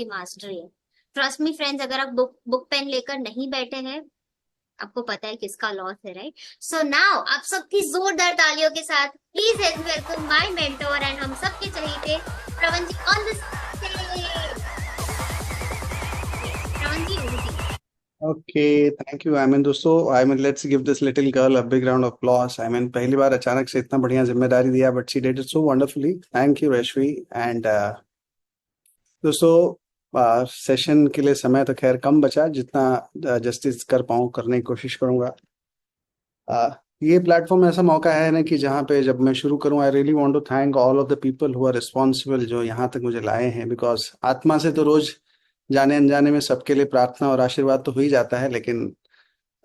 की मास्टरी है। Trust me friends, अगर आप बुक पेन लेकर नहीं बैठे हैं, आपको पता है किसका लॉस है, राइट? सो नाउ आप सबकी जोरदार तालियों के साथ please welcome my mentor and हम सबके चहेते Pravan ji on the stage. Pravan ji, over to you। Okay, thank you Ayman. दोस्तों, Ayman, let's give this little girl a big round of applause. Ayman पहली बार अचानक से इतना बढ़िया जिम्मेदारी दिया, but she did it so wonderfully. Thank you Rashmi. And दोस्तों, सेशन के लिए समय तो खैर कम बचा, जितना जस्टिस कर पाऊँ करने की कोशिश करूंगा। ये प्लेटफॉर्म ऐसा मौका है ना कि जहाँ पे जब मैं शुरू करूँ, I really want to thank all of the people who are responsible, जो यहाँ तक मुझे लाए हैं। बिकॉज आत्मा से तो रोज जाने अनजाने में सबके लिए प्रार्थना और आशीर्वाद तो हो ही जाता है, लेकिन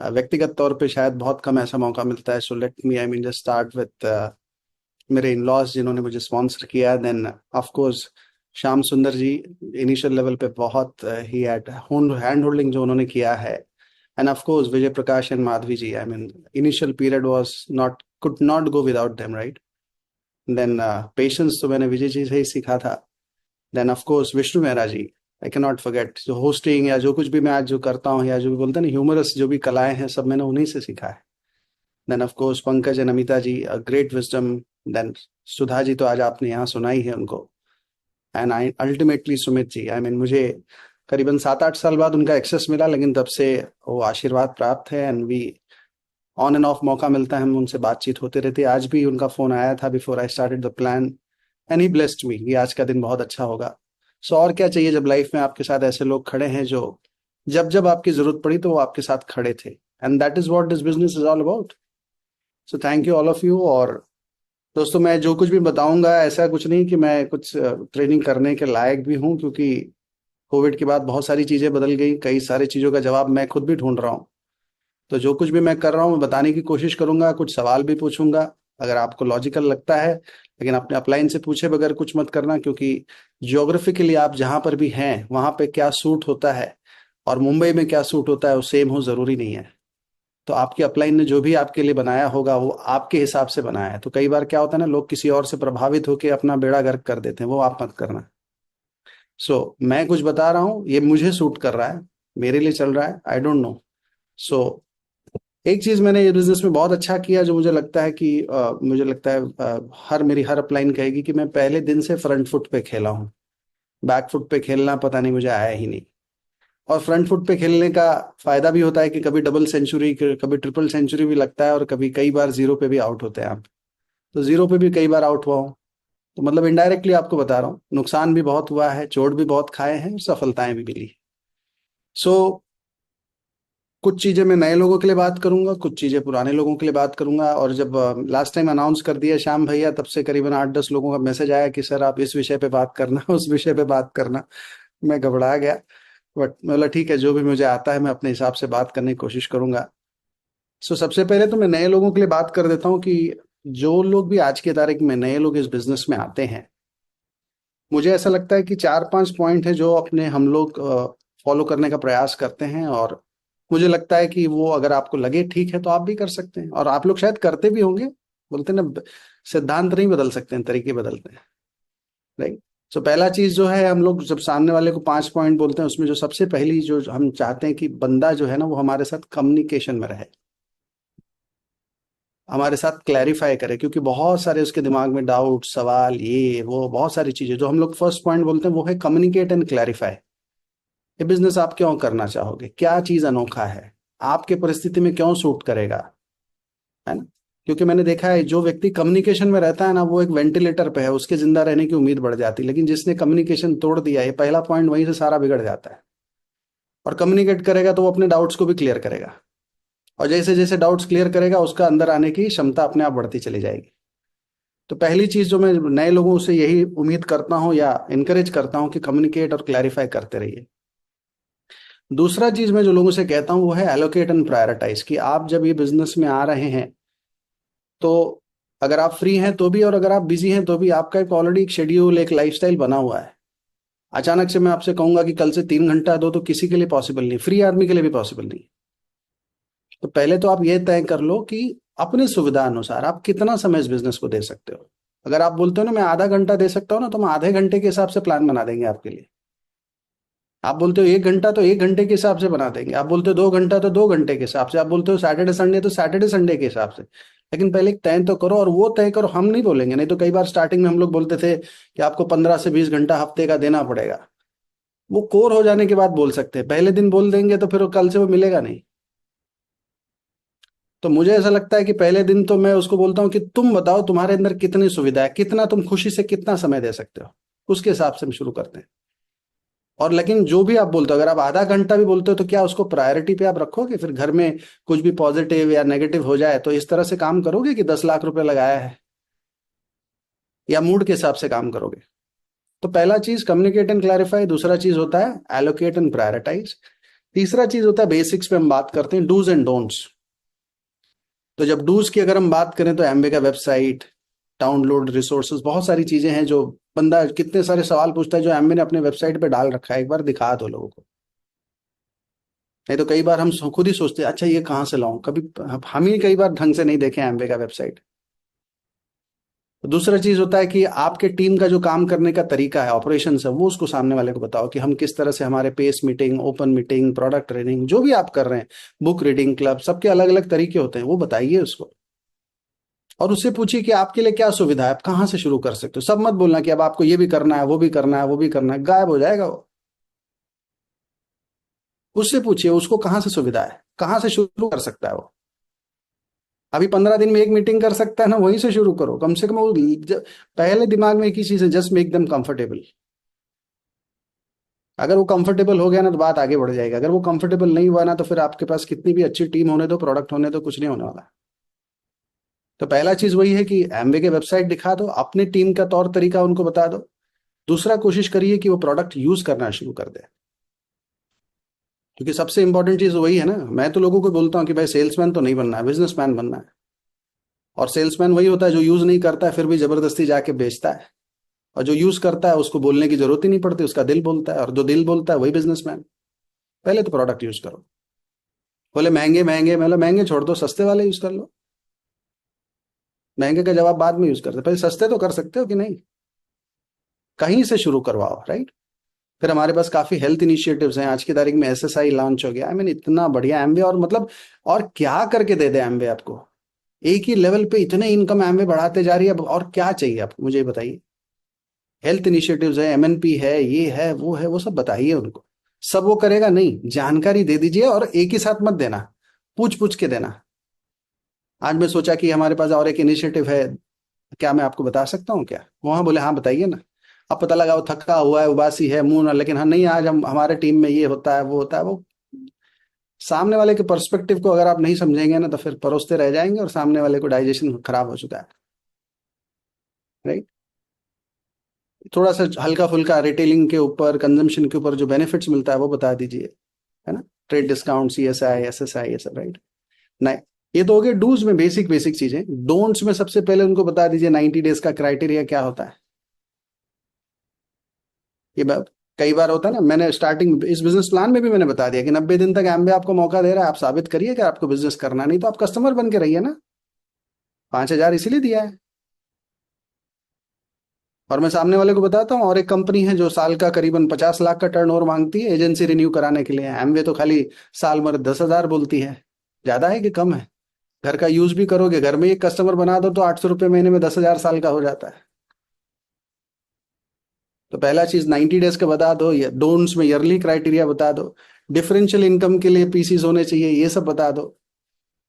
व्यक्तिगत तौर पे शायद बहुत कम ऐसा मौका मिलता है। So let me I mean just start with मेरे इन लॉज जिन्होंने मुझे स्पॉन्सर किया। देन ऑफ कोर्स श्याम सुंदर जी, इनिशियल लेवल पे बहुत ही हैंड होल्डिंग जो उन्होंने किया है। And of course Vijay Prakash and Madhavi ji, I mean initial period was not, could not go without them, right? Then patience तो मैंने विजय जी से ही सीखा था। Then of course Vishnu Mehra ji, I can not forget, जो होस्टिंग या जो कुछ भी मैं आज जो करता हूँ, या जो भी बोलते हैं ना ह्यूमरस जो भी कलाएं हैं, सब मैंने उन्हीं से सीखा है। Then of course Pankaj and Amita ji, a great wisdom. Then Sudha ji तो आज आपने यहाँ सुनाई है उनको। And I ultimately Sumit ji, I mean मुझे करीबन 7-8 साल बाद उनका एक्सेस मिला, लेकिन तब से वो आशीर्वाद प्राप्त है। And we on and of मौका मिलता है, हम उनसे बातचीत होते रहती है। आज भी उनका फोन आया था before I started the plan, and he blessed me, ये आज का दिन बहुत अच्छा होगा। सो और क्या चाहिए जब लाइफ में आपके साथ ऐसे लोग खड़े हैं जो जब जब आपकी जरूरत पड़ी तो वो आपके साथ खड़े थे। And that is what this business is all about. So thank you all of you. और दोस्तों, मैं जो कुछ भी बताऊंगा ऐसा कुछ नहीं कि मैं कुछ ट्रेनिंग करने के लायक भी हूँ, क्योंकि कोविड के बाद बहुत सारी चीजें बदल गई, कई सारी चीजों का जवाब मैं खुद भी ढूंढ रहा हूँ। तो जो कुछ भी मैं कर रहा हूँ मैं बताने की कोशिश करूंगा, कुछ सवाल भी पूछूंगा अगर आपको लॉजिकल लगता है, लेकिन अपने अपलाइन से पूछे बगैर कुछ मत करना, क्योंकि जियोग्राफिकली आप जहां पर भी हैं वहां पे क्या सूट होता है और मुंबई में क्या सूट होता है वो सेम हो जरूरी नहीं है। तो आपके अपलाइन ने जो भी आपके लिए बनाया होगा वो आपके हिसाब से बनाया है। तो कई बार क्या होता है ना, लोग किसी और से प्रभावित होकर अपना बेड़ा गर्क कर देते हैं, वो आप मत करना। मैं कुछ बता रहा हूँ, ये मुझे सूट कर रहा है, मेरे लिए चल रहा है, आई डोंट नो। सो एक चीज मैंने ये बिजनेस में बहुत अच्छा किया, जो मुझे लगता है कि मुझे लगता है हर अपलाइन कहेगी कि मैं पहले दिन से फ्रंट फुट पे खेला हूँ। बैक फुट पे खेलना पता नहीं मुझे आया ही नहीं। और फ्रंट फुट पे खेलने का फायदा भी होता है कि कभी डबल सेंचुरी, कभी ट्रिपल सेंचुरी भी लगता है, और कभी कई बार जीरो पे भी आउट होते हैं आप। तो जीरो पे भी कई बार आउट हुआ हूँ। तो मतलब इनडायरेक्टली आपको बता रहा हूँ, नुकसान भी बहुत हुआ है, चोट भी बहुत खाए हैं, सफलताएं भी मिली। सो कुछ चीजें मैं नए लोगों के लिए बात करूंगा, कुछ चीजें पुराने लोगों के लिए बात करूंगा। और जब लास्ट टाइम अनाउंस कर दिया श्याम भैया, तब से करीबन 8-10 लोगों का मैसेज आया कि सर आप इस विषय पे बात करना उस विषय पे बात करना। मैं घबरा गया, बट बोला ठीक है, जो भी मुझे आता है मैं अपने हिसाब से बात करने की कोशिश करूंगा। सबसे पहले तो मैं नए लोगों के लिए बात कर देता हूँ कि जो लोग भी आज की तारीख में नए लोग इस बिजनेस में आते हैं, मुझे ऐसा लगता है कि 4-5 पॉइंट है जो अपने हम लोग फॉलो करने का प्रयास करते हैं। और मुझे लगता है कि वो अगर आपको लगे ठीक है तो आप भी कर सकते हैं, और आप लोग शायद करते भी होंगे। बोलते हैं ना, सिद्धांत नहीं बदल सकते हैं, तरीके बदलते हैं, राइट? पहला चीज जो है, हम लोग जब सामने वाले को 5 पॉइंट बोलते हैं, उसमें जो सबसे पहली जो हम चाहते हैं कि बंदा जो है ना, वो हमारे साथ कम्युनिकेशन में रहे, हमारे साथ क्लैरिफाई करे। क्योंकि बहुत सारे उसके दिमाग में डाउट, सवाल, ये वो बहुत सारी चीजें, जो हम लोग फर्स्ट पॉइंट बोलते हैं वो है कम्युनिकेट एंड क्लैरिफाई। ये बिजनेस आप क्यों करना चाहोगे, क्या चीज अनोखा है, आपके परिस्थिति में क्यों सूट करेगा, है ना? क्योंकि मैंने देखा है, जो व्यक्ति कम्युनिकेशन में रहता है ना, वो एक वेंटिलेटर पे है, उसके जिंदा रहने की उम्मीद बढ़ जाती है। लेकिन जिसने कम्युनिकेशन तोड़ दिया, ये पहला पॉइंट, वहीं से सारा बिगड़ जाता है। और कम्युनिकेट करेगा तो वो अपने डाउट्स को भी क्लियर करेगा, और जैसे जैसे डाउट्स क्लियर करेगा उसका अंदर आने की क्षमता अपने आप बढ़ती चली जाएगी। तो पहली चीज जो मैं नए लोगों से यही उम्मीद करता हूं या इनकरेज करता हूं कि कम्युनिकेट और क्लैरिफाई करते रहिए। दूसरा चीज मैं जो लोगों से कहता हूं वो है एलोकेट एंड प्रायोरिटाइज, कि आप जब ये बिजनेस में आ रहे हैं तो अगर आप फ्री हैं तो भी, और अगर आप बिजी हैं तो भी, आपका एक ऑलरेडी एक शेड्यूल, एक लाइफस्टाइल बना हुआ है। अचानक से मैं आपसे कहूंगा कि कल से 3 घंटा दो, तो किसी के लिए पॉसिबल नहीं, फ्री आदमी के लिए भी पॉसिबल नहीं। तो पहले तो आप ये तय कर लो कि अपनी सुविधा अनुसार आप कितना समय इस बिजनेस को दे सकते हो। अगर आप बोलते हो ना मैं आधा घंटा दे सकता हूँ ना, तो हम आधे घंटे के हिसाब से प्लान बना देंगे आपके लिए। आप बोलते हो 1 घंटा तो 1 घंटे के हिसाब से बना देंगे, आप बोलते हो 2 घंटा तो 2 घंटे के हिसाब से, आप बोलते हो सैटरडे संडे तो सैटरडे संडे के हिसाब से। लेकिन पहले एक तय तो करो, और वो तय करो, हम नहीं बोलेंगे। नहीं तो कई बार स्टार्टिंग में हम लोग बोलते थे कि आपको 15 से 20 घंटा हफ्ते का देना पड़ेगा। वो कोर हो जाने के बाद बोल सकते हैं, पहले दिन बोल देंगे तो फिर वो कल से वो मिलेगा नहीं। तो मुझे ऐसा लगता है कि पहले दिन तो मैं उसको बोलता हूँ कि तुम बताओ तुम्हारे अंदर कितनी सुविधा है, कितना तुम खुशी से कितना समय दे सकते हो, उसके हिसाब से हम शुरू करते हैं। और लेकिन जो भी आप बोलते हो, अगर आप आधा घंटा भी बोलते हो तो क्या उसको प्रायोरिटी पे आप रखोगे? फिर घर में कुछ भी पॉजिटिव या नेगेटिव हो जाए तो इस तरह से काम करोगे कि 10 लाख रुपए लगाया है, या मूड के हिसाब से काम करोगे? तो पहला चीज कम्युनिकेट एंड क्लैरिफाई, दूसरा चीज होता है एलोकेट एंड प्रायोरिटाइज, तीसरा चीज होता है बेसिक्स पे हम बात करते हैं, डूज एंड डोंट्स। तो जब डूज की अगर हम बात करें तो एम्बे का वेबसाइट, डाउनलोड रिसोर्सेज, बहुत सारी चीजें हैं। जो बंदा कितने सारे सवाल पूछता है जो एम्बे ने अपने वेबसाइट पे डाल रखा है, एक बार दिखा दो लोगों को। नहीं तो कई बार हम खुद ही सोचते हैं अच्छा ये कहाँ से लाऊं, कभी हम ही कई बार ढंग से नहीं देखे एम्बे का वेबसाइट। तो दूसरा चीज होता है कि आपके टीम का जो काम करने का तरीका है, ऑपरेशन है, वो उसको सामने वाले को बताओ कि हम किस तरह से हमारे pace meeting, open meeting, product training, जो भी आप कर रहे हैं, बुक रीडिंग क्लब, सबके अलग अलग तरीके होते हैं, वो बताइए उसको। और उससे पूछिए कि आपके लिए क्या सुविधा है, आप कहाँ से शुरू कर सकते हो। सब मत बोलना कि अब आपको ये भी करना है, वो भी करना है, वो भी करना है, गायब हो जाएगा वो। उससे पूछिए उसको कहाँ से सुविधा है, कहाँ से शुरू कर सकता है वो। अभी 15 दिन में एक मीटिंग कर सकता है ना, वहीं से शुरू करो कम से कम। वो पहले दिमाग में एक ही चीज है, जस्ट मेक देम कंफर्टेबल। अगर वो कंफर्टेबल हो गया ना तो बात आगे बढ़ जाएगी। अगर वो कंफर्टेबल नहीं हुआ ना तो फिर आपके पास कितनी भी अच्छी टीम होने दो, प्रोडक्ट होने दो, कुछ नहीं होने वाला। तो पहला चीज वही है कि एम्बे के वेबसाइट दिखा दो, अपनी टीम का तौर तरीका उनको बता दो। दूसरा, कोशिश करिए कि वो प्रोडक्ट यूज करना शुरू कर दे, क्योंकि सबसे इंपॉर्टेंट चीज वही है ना। मैं तो लोगों को बोलता हूँ कि भाई सेल्समैन तो नहीं बनना है, बिजनेसमैन बनना है। और सेल्समैन वही होता है जो यूज नहीं करता है फिर भी जबरदस्ती जाके बेचता है, और जो यूज करता है उसको बोलने की जरूरत ही नहीं पड़ती, उसका दिल बोलता है, और जो दिल बोलता है वही बिजनेसमैन। पहले तो प्रोडक्ट यूज करो। बोले महंगे महंगे, मतलब महंगे छोड़ दो, सस्ते वाले यूज कर लो। महंगे का जवाब बाद में यूज करते, पहले सस्ते तो कर सकते हो कि नहीं? कहीं से शुरू करवाओ, राइट। फिर हमारे पास काफी हेल्थ इनिशिएटिव्स हैं। आज की तारीख में एसएसआई लॉन्च हो गया, आई मीन इतना बढ़िया एम्बे, और मतलब और क्या करके दे दे एम्बे आपको। एक ही लेवल पे इतने इनकम एम्बे बढ़ाते जा रही है, अब और क्या चाहिए आपको, मुझे बताइए। हेल्थ इनिशिएटिव्स है, एमएनपी है, ये है, वो सब बताइए उनको। सब वो करेगा नहीं, जानकारी दे दीजिए, और एक ही साथ मत देना, पूछ पूछ के देना। आज मैं सोचा कि हमारे पास और एक इनिशिएटिव है, क्या मैं आपको बता सकता हूँ क्या? वहां बोले हाँ बताइए ना। अब पता लगा वो थका हुआ है, उबासी है, मुंह ना, लेकिन हाँ नहीं आज हम हमारे टीम में ये होता है, वो होता है। वो सामने वाले के पर्सपेक्टिव को अगर आप नहीं समझेंगे ना तो फिर परोसते रह जाएंगे, और सामने वाले को डाइजेशन खराब हो चुका है, राइट। थोड़ा सा हल्का फुल्का रिटेलिंग के ऊपर, कंजम्पशन के ऊपर जो बेनिफिट्स मिलता है वो बता दीजिए, है ना। ट्रेड डिस्काउंट, सीएसआई, एसएसआई, ये सब, राइट। नहीं, ये तो हो गए डूज में बेसिक बेसिक चीजें। डोंट्स में सबसे पहले उनको बता दीजिए 90 डेज का क्राइटेरिया क्या होता है। ये कई बार होता है ना, मैंने स्टार्टिंग इस बिजनेस प्लान में भी मैंने बता दिया कि 90 दिन तक एम्बे आपको मौका दे रहा है, आप साबित करिए कि आपको बिजनेस करना, नहीं तो आप कस्टमर बन के रहिए ना। 5,000 इसीलिए दिया है। और मैं सामने वाले को बताता हूँ, और एक कंपनी है जो साल का करीबन 50 लाख का टर्नओवर मांगती है एजेंसी रिन्यू कराने के लिए, एमवे तो खाली साल भर 10,000 बोलती है। ज्यादा है कि कम है? घर का यूज भी करोगे, घर में एक कस्टमर बना दो तो 800 रुपये महीने में 10,000 साल का हो जाता है। तो पहला चीज 90 डेज का बता दो, या डोंट्स में ईयरली क्राइटेरिया बता दो, डिफरेंशियल इनकम के लिए पीसीज होने चाहिए, ये सब बता दो।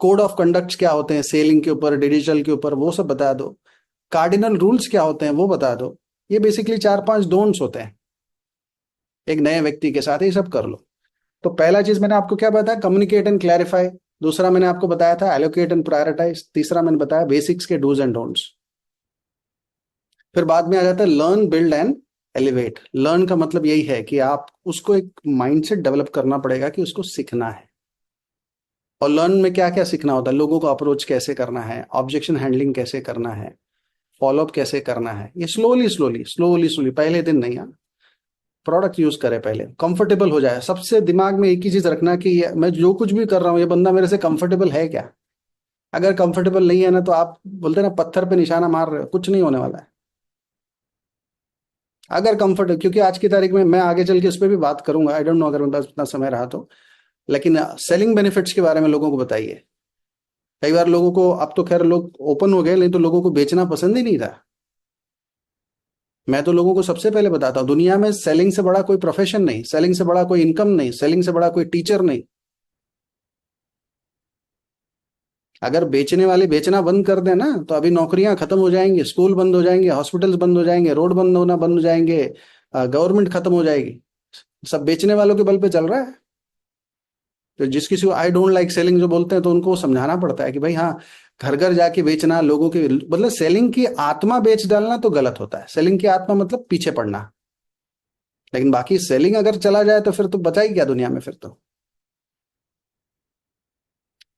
कोड ऑफ कंडक्ट क्या होते हैं सेलिंग के ऊपर, डिजिटल के ऊपर, वो सब बता दो। कार्डिनल रूल्स क्या होते हैं वो बता दो। ये बेसिकली 4-5 डोंट्स होते हैं एक नए व्यक्ति के साथ, ये सब कर लो। तो पहला चीज मैंने आपको क्या बताया, कम्युनिकेट एंड क्लैरिफाई। दूसरा मैंने आपको बताया था एलोकेट एंड प्रायोरिटाइज। तीसरा मैंने बताया बेसिक्स के डूज एंड डोंट्स। फिर बाद में आ जाता है learn, build and elevate. Learn का मतलब यही है कि आप उसको एक माइंडसेट डेवलप करना पड़ेगा कि उसको सीखना है। और लर्न में क्या क्या सीखना होता है, लोगों को अप्रोच कैसे करना है, ऑब्जेक्शन हैंडलिंग कैसे करना है, फॉलोअप कैसे करना है। ये स्लोली स्लोली स्लोली स्लोली, पहले दिन नहीं। प्रोडक्ट यूज करे, पहले कंफर्टेबल हो जाए। सबसे दिमाग में एक ही चीज रखना कि मैं जो कुछ भी कर रहा हूँ ये बंदा मेरे से कंफर्टेबल है क्या। अगर कंफर्टेबल नहीं है ना तो आप बोलते हैं ना पत्थर पे निशाना मार रहे हो, कुछ नहीं होने वाला है। अगर कंफर्ट, क्योंकि आज की तारीख में मैं आगे चल के उस पर भी बात करूंगा, आई डोंट नो अगर मेरे पास उतना समय रहा तो, लेकिन सेलिंग बेनिफिट्स के बारे में लोगों को बताइए। कई बार लोगों को, अब तो खैर लोग ओपन हो गए, नहीं तो लोगों को बेचना पसंद ही नहीं था। मैं तो लोगों को सबसे पहले बताता हूँ, दुनिया में सेलिंग से बड़ा कोई प्रोफेशन नहीं, सेलिंग से बड़ा कोई इनकम नहीं, सेलिंग से बड़ा कोई टीचर नहीं। अगर बेचने वाले बेचना बंद कर दें ना, तो अभी नौकरियां खत्म हो जाएंगी, स्कूल बंद हो जाएंगे, हॉस्पिटल्स बंद हो जाएंगे, रोड बंद हो जाएंगे, गवर्नमेंट खत्म हो जाएगी। सब बेचने वालों के बल पे चल रहा है। तो जिस किसी को आई डोंट लाइक सेलिंग जो बोलते हैं, तो उनको समझाना पड़ता है कि भाई हाँ, घर घर जाके बेचना, लोगों के मतलब सेलिंग की आत्मा बेच डालना तो गलत होता है। सेलिंग की आत्मा मतलब पीछे पड़ना। लेकिन बाकी सेलिंग अगर चला जाए तो फिर तो बचा ही क्या दुनिया में फिर तो।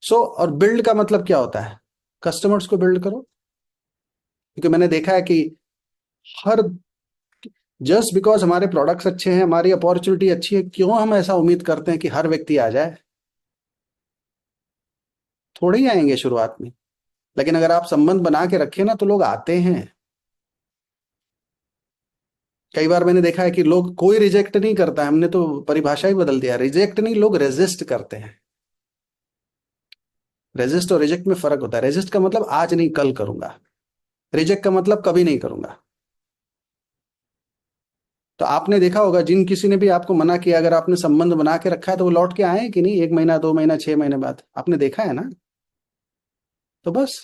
और बिल्ड का मतलब क्या होता है? कस्टमर्स को बिल्ड करो। क्योंकि मैंने देखा है कि हर जस्ट बिकॉज हमारे प्रोडक्ट्स अच्छे हैं, हमारी अपॉर्चुनिटी अच्छी है, क्यों हम ऐसा उम्मीद करते हैं कि हर व्यक्ति आ जाए? थोड़े ही आएंगे शुरुआत में। लेकिन अगर आप संबंध बना के रखें ना, तो लोग आते हैं। कई बार मैंने देखा है कि लोग, कोई रिजेक्ट नहीं करता है, हमने तो परिभाषा ही बदल दिया, रिजेक्ट नहीं, लोग रेजिस्ट करते हैं। रेजिस्ट और रिजेक्ट में फर्क होता है। रेजिस्ट का मतलब आज नहीं कल करूंगा, रिजेक्ट का मतलब कभी नहीं करूंगा। तो आपने देखा होगा, जिन किसी ने भी आपको मना किया, अगर आपने संबंध बना के रखा है तो वो लौट के आए कि नहीं, 1 महीना 2 महीना 6 महीने बाद, आपने देखा है ना। तो बस,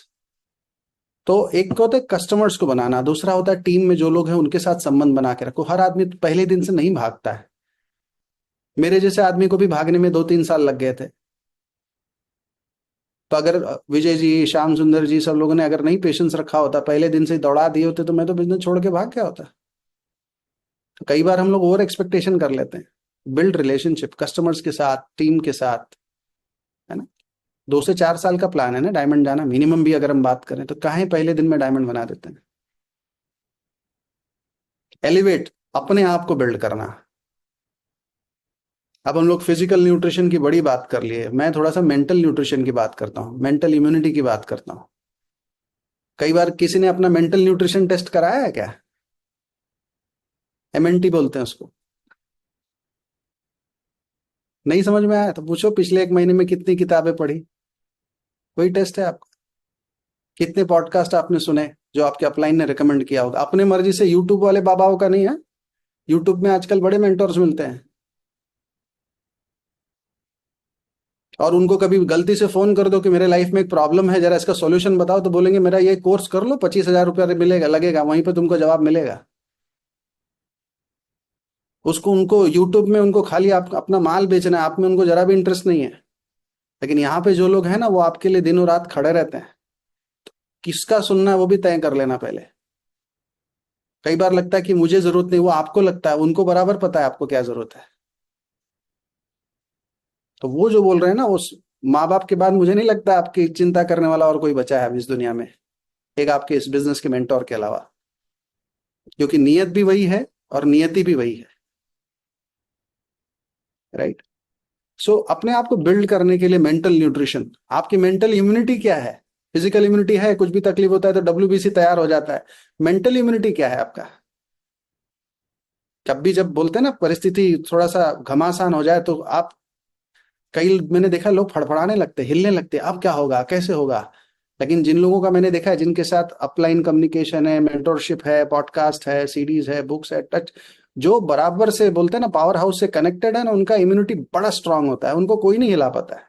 तो एक को होता है कस्टमर्स को बनाना, दूसरा होता है टीम में जो लोग हैं उनके साथ संबंध बना के रखो। हर आदमी तो पहले दिन से नहीं भागता है। मेरे जैसे आदमी को भी भागने में 2-3 साल लग गए थे। तो अगर विजय जी, श्याम सुंदर जी, सब लोगों ने अगर नहीं पेशेंस रखा होता, पहले दिन से ही दौड़ा दिए होते, तो मैं तो बिजनेस छोड़ के भाग गया होता। तो कई बार हम लोग ओवर एक्सपेक्टेशन कर लेते हैं। बिल्ड रिलेशनशिप कस्टमर्स के साथ, टीम के साथ, है ना। 2 से 4 साल का प्लान है ना डायमंड जाना, मिनिमम भी अगर हम बात करें तो। काहे पहले दिन में डायमंड बना देते हैं? एलिवेट, अपने आप को बिल्ड करना। अब हम लोग फिजिकल न्यूट्रिशन की बड़ी बात कर लिए, मैं थोड़ा सा मेंटल न्यूट्रिशन की बात करता हूँ, मेंटल इम्यूनिटी की बात करता हूँ। कई बार किसी ने अपना मेंटल न्यूट्रिशन टेस्ट कराया है क्या? एमएनटी बोलते हैं उसको। नहीं समझ में आया तो पूछो, पिछले 1 महीने में कितनी किताबें पढ़ी? वही टेस्ट है आपका। कितने पॉडकास्ट आपने सुने जो आपके अपलाइन ने रिकमेंड किया होगा? अपने मर्जी से, यूट्यूब वाले बाबाओं का नहीं है। यूट्यूब में आजकल बड़े मेंटर्स मिलते हैं, और उनको कभी गलती से फोन कर दो कि मेरे लाइफ में एक प्रॉब्लम है, जरा इसका सॉल्यूशन बताओ, तो बोलेंगे मेरा ये कोर्स कर लो, 25,000 रुपया मिलेगा, लगेगा, वहीं पे तुमको जवाब मिलेगा। उसको, उनको यूट्यूब में उनको खाली आप अपना माल बेचना है, आप में उनको जरा भी इंटरेस्ट नहीं है। लेकिन यहाँ पे जो लोग हैं ना, वो आपके लिए दिनों रात खड़े रहते हैं। किसका सुनना है वो भी तय कर लेना पहले। कई बार लगता है कि मुझे जरूरत नहीं, वो आपको लगता है, उनको बराबर पता है आपको क्या जरूरत है। तो वो जो बोल रहे हैं ना, उस माँ बाप के बाद मुझे नहीं लगता आपकी चिंता करने वाला और कोई बचा है अभी इस दुनिया में, एक आपके इस बिजनेस के मेंटोर के अलावा। क्योंकि नीयत भी वही है और नियति भी वही है, राइट। अपने आप को बिल्ड करने के लिए मेंटल न्यूट्रिशन, आपकी मेंटल इम्यूनिटी क्या है? फिजिकल इम्यूनिटी है, कुछ भी तकलीफ होता है तो डब्ल्यूबीसी तैयार हो जाता है। मेंटल इम्यूनिटी क्या है आपका? जब भी, जब बोलते हैं ना परिस्थिति थोड़ा सा घमासान हो जाए, तो आप, कई मैंने देखा लोग फड़फड़ाने लगते, हिलने लगते, अब क्या होगा, कैसे होगा। लेकिन जिन लोगों का मैंने देखा है, जिनके साथ अपलाइन कम्युनिकेशन है, मेंटोरशिप है, पॉडकास्ट है, सीडीज है, बुक्स है, टच, जो बराबर से बोलते हैं ना पावर हाउस से कनेक्टेड है ना, उनका इम्यूनिटी बड़ा स्ट्रांग होता है, उनको कोई नहीं हिला पाता है।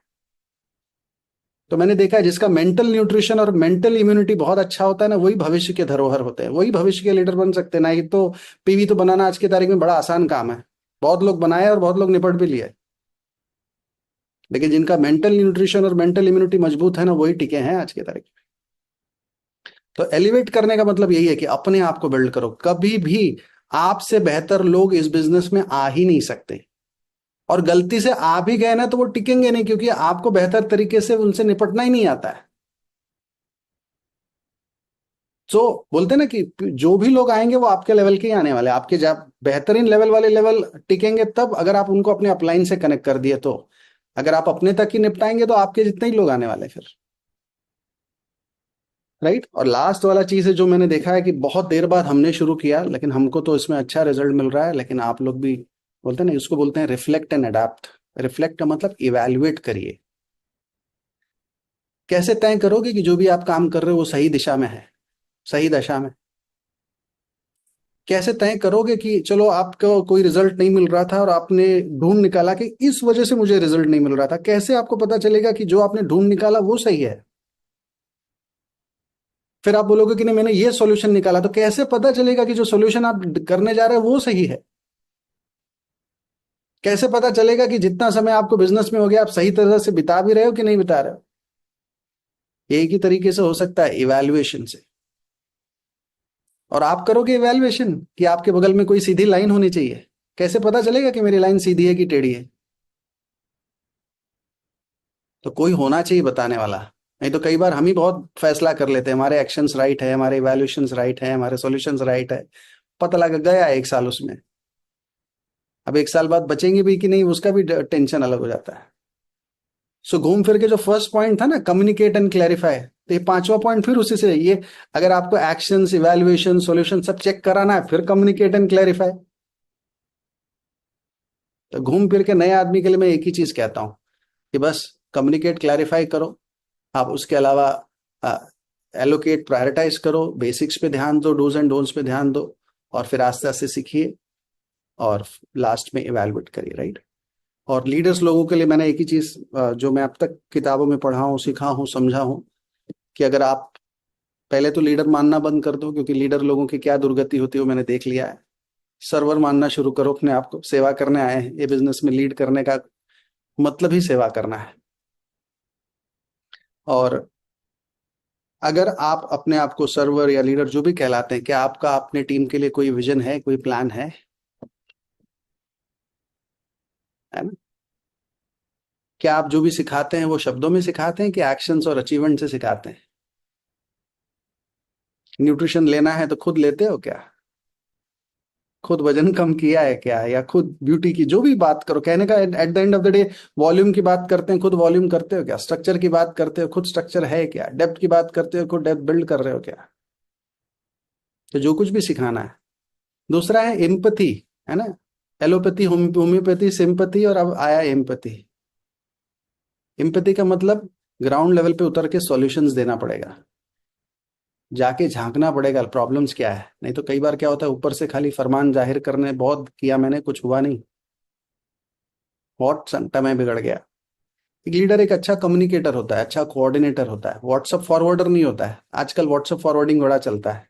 तो मैंने देखा है जिसका मेंटल न्यूट्रिशन और मेंटल इम्यूनिटी बहुत अच्छा होता है ना, वही भविष्य के धरोहर होते हैं, वही भविष्य के लीडर बन सकते हैं। ना, ये तो पीवी तो बनाना आज की तारीख में बड़ा आसान काम है, बहुत लोग बनाए और बहुत लोग निपट भी लिए। लेकिन जिनका मेंटल न्यूट्रिशन और मेंटल इम्यूनिटी मजबूत है ना, वही टिके हैं आज की तारीख में। तो एलिवेट करने का मतलब यही है कि अपने आप को बिल्ड करो। कभी भी आपसे बेहतर लोग इस बिजनेस में आ ही नहीं सकते, और गलती से आ भी गए ना तो वो टिकेंगे नहीं, क्योंकि आपको बेहतर तरीके से उनसे निपटना ही नहीं आता है। बोलते हैं ना कि जो भी लोग आएंगे वो आपके लेवल के ही आने वाले, आपके जब बेहतरीन लेवल वाले लेवल टिकेंगे तब, अगर आप उनको अपने अपलाइन से कनेक्ट कर दिए तो। अगर आप अपने तक ही निपटाएंगे तो आपके जितने ही लोग आने वाले फिर। राइट। और लास्ट वाला चीज है जो मैंने देखा है कि बहुत देर बाद हमने शुरू किया, लेकिन हमको तो इसमें अच्छा रिजल्ट मिल रहा है, लेकिन आप लोग भी बोलते हैं ना, इसको बोलते हैं रिफ्लेक्ट एंड अडाप्ट। रिफ्लेक्ट का मतलब इवैल्यूएट करिए। कैसे तय करोगे कि जो भी आप काम कर रहे हो वो सही दिशा में है, सही दशा में? कैसे तय करोगे कि चलो आपको कोई रिजल्ट नहीं मिल रहा था और आपने ढूंढ निकाला कि इस वजह से मुझे रिजल्ट नहीं मिल रहा था? कैसे आपको पता चलेगा कि जो आपने ढूंढ निकाला वो सही है? फिर आप बोलोगे कि नहीं मैंने ये सॉल्यूशन निकाला, तो कैसे पता चलेगा कि जो सॉल्यूशन आप करने जा रहे हो वो सही है? कैसे पता चलेगा कि जितना समय आपको बिजनेस में हो गया आप सही तरह से बिता भी रहे हो कि नहीं बिता रहे हो? एक ही तरीके से हो सकता है, इवैल्यूएशन से। और आप करोगे इवैल्यूएशन कि आपके बगल में कोई सीधी लाइन होनी चाहिए? कैसे पता चलेगा कि मेरी लाइन सीधी है कि टेढ़ी है? तो कोई होना चाहिए बताने वाला। नहीं तो कई बार हम ही बहुत फैसला कर लेते हैं, हमारे एक्शंस राइट है, हमारे इवैल्यूएशंस राइट है, हमारे सॉल्यूशंस राइट है, पता लगा गया एक साल उसमें। अब एक साल बाद बचेंगे भी कि नहीं उसका भी टेंशन अलग हो जाता है। सो घूम फिर के जो फर्स्ट पॉइंट था ना, कम्युनिकेट एंड क्लैरिफाई, तो ये पांचवा पॉइंट फिर उसी से ये। अगर आपको एक्शंस, इवैल्यूएशन, सॉल्यूशन सब चेक कराना है, फिर कम्युनिकेट एंड क्लैरिफाई। तो घूम फिर के नए आदमी के लिए मैं एक ही चीज कहता हूँ कि बस कम्युनिकेट क्लैरिफाई करो। आप उसके अलावा एलोकेट, प्रायोरिटाइज करो, बेसिक्स पे ध्यान दो, डूज एंड डोंट्स पे ध्यान दो, और फिर आस्ते आस्ते सीखिए, और लास्ट में इवैल्यूएट करिए, राइट। और लीडर्स लोगों के लिए मैंने एक ही चीज जो मैं अब तक किताबों में पढ़ा हूँ, सीखा हूँ, समझा हूँ, कि अगर आप पहले तो लीडर मानना बंद कर दो, क्योंकि लीडर लोगों की क्या दुर्गति होती है वो मैंने देख लिया है। सर्वर मानना शुरू करो अपने आप को। सेवा करने आए हैं ये बिजनेस में, लीड करने का मतलब ही सेवा करना है। और अगर आप अपने आप को सर्वर या लीडर जो भी कहलाते हैं, क्या आपका अपने टीम के लिए कोई विजन है, कोई प्लान है ना? क्या आप जो भी सिखाते हैं वो शब्दों में सिखाते हैं कि एक्शंस और अचीवमेंट से सिखाते हैं? न्यूट्रिशन लेना है तो खुद लेते हो क्या? खुद वजन कम किया है क्या? या खुद ब्यूटी की जो भी बात करो, कहने का at the end of the day, volume की बात करते हैं, खुद वॉल्यूम करते हो क्या? स्ट्रक्चर की बात करते हो, खुद स्ट्रक्चर है क्या? डेप्थ की बात करते हो, खुद डेप्थ बिल्ड कर रहे हो क्या? तो जो कुछ भी सिखाना है। दूसरा है एम्पथी, है ना? एलोपैथी, होम्योपैथी, सिंपैथी, और अब आया एम्पथी। एम्पैथी का मतलब ग्राउंड लेवल पे उतर के सॉल्यूशंस देना पड़ेगा, जाके झांकना पड़ेगा प्रॉब्लम्स क्या है। नहीं तो कई बार क्या होता है, ऊपर से खाली फरमान जाहिर करने बहुत किया मैंने, कुछ हुआ नहीं, बहुत समय बिगड़ गया। एक लीडर एक अच्छा कम्युनिकेटर होता है, अच्छा कोऑर्डिनेटर होता है, व्हाट्सएप फॉरवर्डर नहीं होता है। आजकल व्हाट्सएप फॉरवर्डिंग बड़ा चलता है।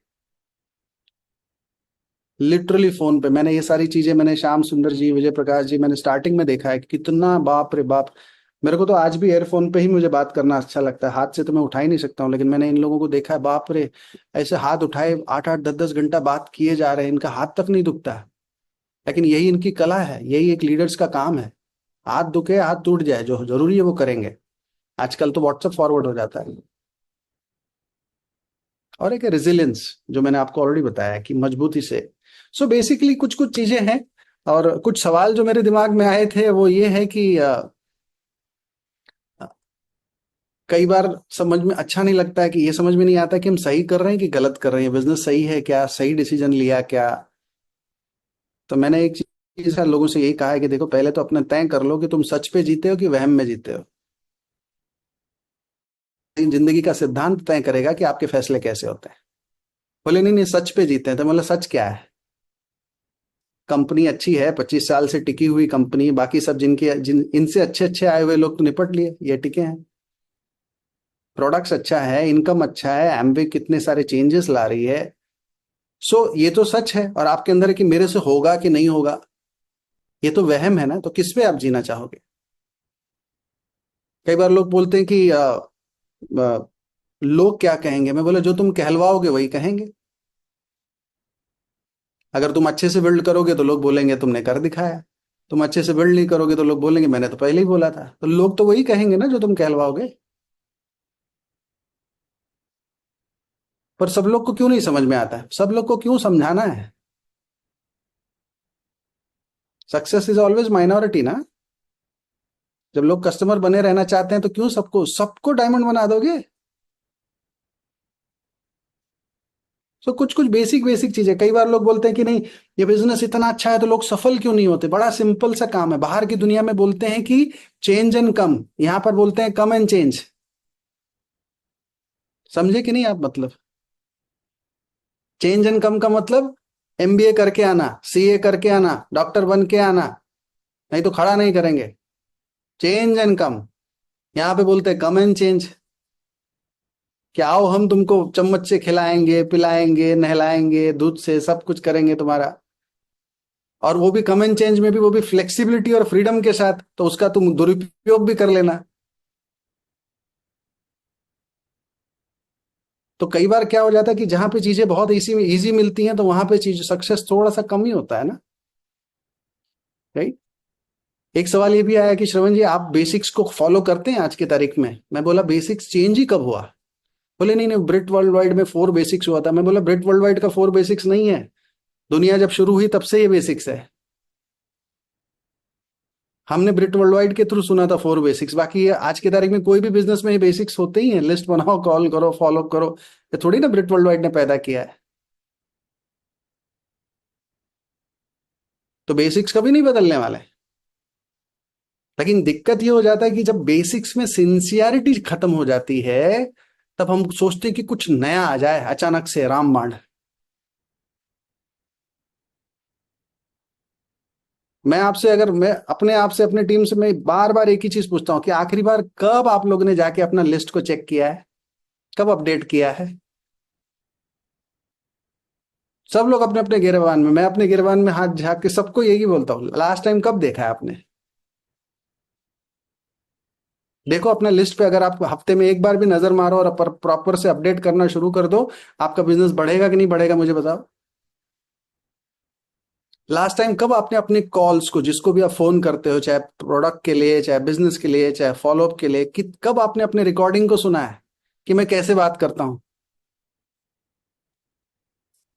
लिटरली फोन पे मैंने ये सारी चीजें, मैंने श्याम सुंदर जी, विजय प्रकाश जी, मैंने स्टार्टिंग में देखा है कि कितना, बाप रे बाप। मेरे को तो आज भी एयरफोन पे ही मुझे बात करना अच्छा लगता है, हाथ से तो मैं उठा ही नहीं सकता हूँ, लेकिन मैंने इन लोगों को देखा है, बाप रे, ऐसे हाथ उठाए 8-8 10-10 घंटा बात किए जा रहे हैं, इनका हाथ तक नहीं दुखता है। लेकिन यही इनकी कला है, यही एक लीडर्स का काम है। हाथ दुखे, हाथ टूट जाए, जो जरूरी है वो करेंगे। आजकल तो व्हाट्सएप फॉरवर्ड हो जाता है। और एक रेजिलियंस, जो मैंने आपको ऑलरेडी बताया कि मजबूती से। सो बेसिकली कुछ कुछ चीजें हैं। और कुछ सवाल जो मेरे दिमाग में आए थे वो ये है कि कई बार समझ में अच्छा नहीं लगता है, कि ये समझ में नहीं आता कि हम सही कर रहे हैं कि गलत कर रहे हैं, बिजनेस सही है क्या, सही डिसीजन लिया क्या। तो मैंने एक चीज लोगों से यही कहा है कि देखो, पहले तो अपना तय कर लो कि तुम सच पे जीते हो कि वहम में जीते हो। जिंदगी का सिद्धांत तय करेगा कि आपके फैसले कैसे होते हैं। बोले नहीं नहीं, सच पे जीते हैं, तो मतलब सच क्या है? कंपनी अच्छी है, 25 साल से टिकी हुई कंपनी, बाकी सब इनसे अच्छे अच्छे आए हुए लोग तो निपट लिए, ये टिके हैं। प्रोडक्ट्स अच्छा है, इनकम अच्छा है, एम्बे कितने सारे चेंजेस ला रही है। सो ये तो सच है, और आपके अंदर है कि मेरे से होगा कि नहीं होगा, ये तो वहम है ना। तो किस पे आप जीना चाहोगे? कई बार लोग बोलते हैं कि लोग क्या कहेंगे। मैं बोला, जो तुम कहलवाओगे वही कहेंगे। अगर तुम अच्छे से बिल्ड करोगे तो लोग बोलेंगे तुमने कर दिखाया, तुम अच्छे से बिल्ड नहीं करोगे तो लोग बोलेंगे मैंने तो पहले ही बोला था। तो लोग तो वही कहेंगे ना जो तुम कहलवाओगे। पर सब लोग को क्यों नहीं समझ में आता है? सब लोग को क्यों समझाना है? सक्सेस इज ऑलवेज माइनॉरिटी ना। जब लोग कस्टमर बने रहना चाहते हैं तो क्यों सबको सबको डायमंड बना दोगे? तो कुछ कुछ बेसिक बेसिक चीजें, कई बार लोग बोलते हैं कि नहीं ये बिजनेस इतना अच्छा है तो लोग सफल क्यों नहीं होते। बड़ा सिंपल सा काम है। बाहर की दुनिया में बोलते हैं कि चेंज एंड कम, यहां पर बोलते हैं कम एंड चेंज। समझे कि नहीं आप मतलब? चेंज एंड कम का मतलब एमबीए करके आना, सीए करके आना, डॉक्टर बन के आना, नहीं तो खड़ा नहीं करेंगे। Change and come. यहाँ पे बोलते हैं कम एंड चेंज। कि आओ हम तुमको चम्मच से खिलाएंगे, पिलाएंगे, नहलाएंगे, दूध से सब कुछ करेंगे तुम्हारा। और वो भी कम एंड चेंज में भी, वो भी फ्लेक्सिबिलिटी और फ्रीडम के साथ, तो उसका तुम दुरुपयोग भी कर लेना। तो कई बार क्या हो जाता है कि जहां पे चीजें बहुत इजी इजी मिलती हैं तो वहां पे चीज सक्सेस थोड़ा सा कम ही होता है ना। राइट। एक सवाल ये भी आया कि श्रवण जी आप बेसिक्स को फॉलो करते हैं आज की तारीख में। मैं बोला बेसिक्स चेंज ही कब हुआ? बोले नहीं नहीं, ब्रिट वर्ल्ड वाइड में 4 बेसिक्स हुआ था। मैं बोला ब्रिट वर्ल्ड वाइड का 4 बेसिक्स नहीं है, दुनिया जब शुरू हुई तब से ये बेसिक्स है। हमने ब्रिट वर्ल्ड वाइड के थ्रू सुना था 4 बेसिक्स, बाकी ये आज की तारीख में कोई भी बिजनेस में ये बेसिक्स होते ही हैं। लिस्ट बनाओ, कॉल करो, फॉलो करो। ये थोड़ी ना ब्रिट वर्ल्ड वाइड ने पैदा किया है। तो बेसिक्स कभी नहीं बदलने वाले। लेकिन दिक्कत ये हो जाता है कि जब बेसिक्स में सिंसियरिटी खत्म हो जाती है तब हम सोचते हैं कि कुछ नया आ जाए अचानक से रामबाण। मैं आपसे, अगर मैं अपने आप से, अपने टीम से मैं बार बार एक ही चीज पूछता हूं कि आखिरी बार कब आप लोगों ने जाके अपना लिस्ट को चेक किया है, कब अपडेट किया है? सब लोग अपने अपने गिरबान में, मैं अपने गिरबान में हाथ झाँक के सबको यही बोलता हूँ, लास्ट टाइम कब देखा है आपने? देखो अपना लिस्ट पे, अगर आप हफ्ते में एक बार भी नजर मारो और प्रॉपर से अपडेट करना शुरू कर दो, आपका बिजनेस बढ़ेगा कि नहीं बढ़ेगा मुझे बताओ। लास्ट टाइम कब आपने अपने कॉल्स को, जिसको भी आप फोन करते हो, चाहे प्रोडक्ट के लिए, चाहे बिजनेस के लिए, चाहे फॉलोअप के लिए, कि कब आपने अपने रिकॉर्डिंग को सुना है कि मैं कैसे बात करता हूं?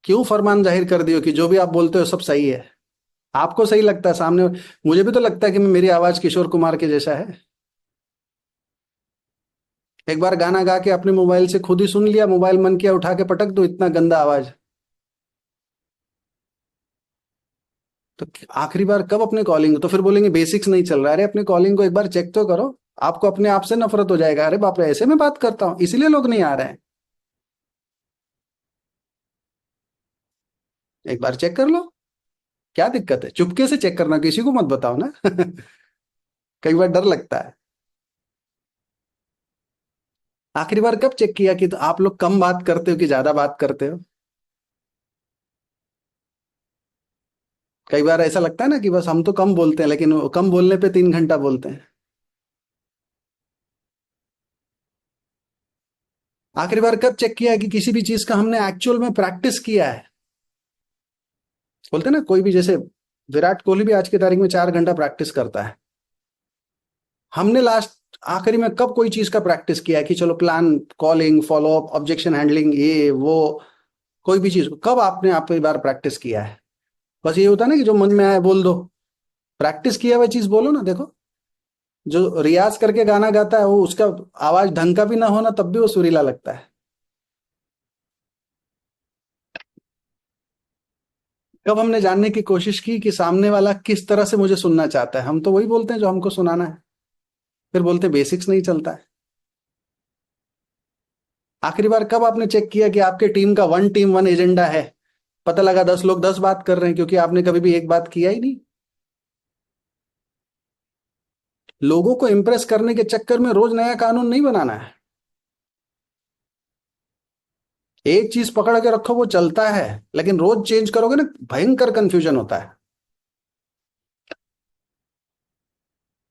क्यों फरमान जाहिर कर दियो कि जो भी आप बोलते हो सब सही है? आपको सही लगता है सामने, मुझे भी तो लगता है कि मेरी आवाज किशोर कुमार के जैसा है। एक बार गाना गा के अपने मोबाइल से खुद ही सुन लिया, मोबाइल मन किया उठा के पटक दो, इतना गंदा आवाज। तो आखिरी बार कब अपने कॉलिंग, तो फिर बोलेंगे बेसिक्स नहीं चल रहा है। अरे अपने कॉलिंग को एक बार चेक तो करो। आपको अपने आप से नफरत हो जाएगा, अरे बाप रे ऐसे में बात करता हूँ इसलिए लोग नहीं आ रहे हैं। एक बार चेक कर लो, क्या दिक्कत है? चुपके से चेक करना, किसी को मत बताओ ना। कई बार डर लगता है। आखिरी बार कब चेक किया कि तो आप लोग कम बात करते हो कि ज्यादा बात करते हो? कई बार ऐसा लगता है ना कि बस हम तो कम बोलते हैं, लेकिन वो कम बोलने पे 3 घंटा बोलते हैं। आखिरी बार कब चेक किया कि किसी भी चीज का हमने एक्चुअल में प्रैक्टिस किया है? बोलते हैं ना, कोई भी, जैसे विराट कोहली भी आज की तारीख में 4 घंटा प्रैक्टिस करता है। हमने लास्ट आखिरी में कब कोई चीज का प्रैक्टिस किया है कि चलो plan, calling, follow up, objection handling, ये वो, कोई भी चीज को कब आपने आप बार प्रैक्टिस किया है? बस ये होता है ना कि जो मन में आए बोल दो। प्रैक्टिस किया हुआ चीज बोलो ना। देखो जो रियाज करके गाना गाता है वो, उसका आवाज ढंग का भी ना होना तब भी वो सुरीला लगता है। कब हमने जानने की कोशिश की कि सामने वाला किस तरह से मुझे सुनना चाहता है? हम तो वही बोलते हैं जो हमको सुनाना है, फिर बोलते हैं बेसिक्स नहीं चलता है। आखिरी बार कब आपने चेक किया कि आपके टीम का वन टीम वन एजेंडा है? पता लगा 10 लोग 10 बात कर रहे हैं क्योंकि आपने कभी भी एक बात किया ही नहीं। लोगों को इंप्रेस करने के चक्कर में रोज नया कानून नहीं बनाना है। एक चीज पकड़ के रखो, वो चलता है, लेकिन रोज चेंज करोगे ना, भयंकर कंफ्यूजन होता है।